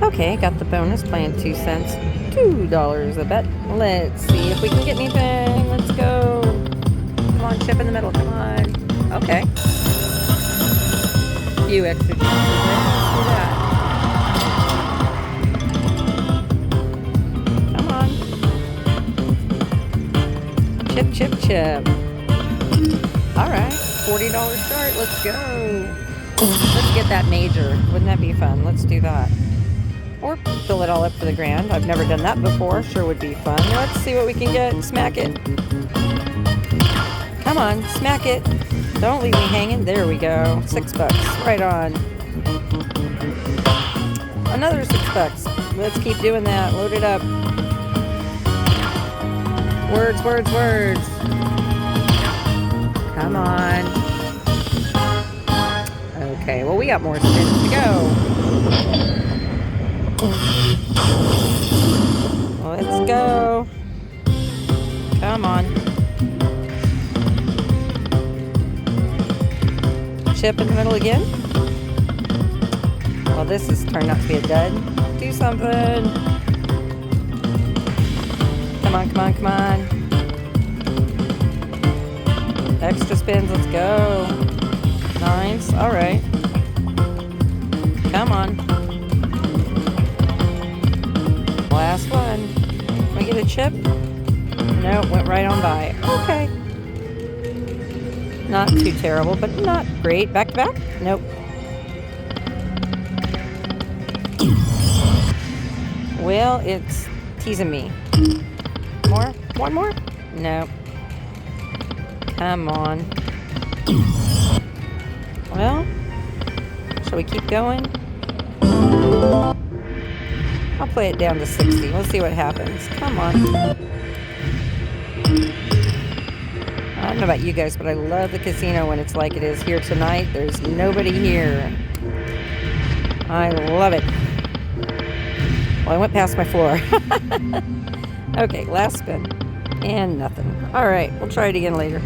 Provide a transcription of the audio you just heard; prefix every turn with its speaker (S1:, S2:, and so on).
S1: Okay, got the bonus, playing 2 cents. $2 a bet. Let's see if we can get anything. Let's go. Come on, chip in the middle. Come on. Okay. A few extra chances there. Let's do that. Come on. Chip, chip, chip. Alright, $40 start. Let's go. Let's get that major. Wouldn't that be fun? Let's do that. Or fill it all up for the grand. I've never done that before. Sure would be fun. Let's see what we can get. Smack it. Come on, smack it. Don't leave me hanging. There we go. $6. Right on. Another $6. Let's keep doing that. Load it up. Words, words, words. Come on. Okay, well, we got more spins to go. Let's go. Come on. Chip in the middle again. Well, this has turned out to be a dud. Do something. Come on, come on, come on. Extra spins, let's go. Nice, alright. Come on. Last one. Can we get a chip? Nope, went right on by. Okay. Not too terrible, but not great. Back to back? Nope. Well, it's teasing me. More? One more? Nope. Come on. Well, shall we keep going? I'll play it down to 60. We'll see what happens. Come on. I don't know about you guys, but I love the casino when it's like it is here tonight. There's nobody here. I love it. Well, I went past my floor. Okay, last spin. And nothing. All right, we'll try it again later.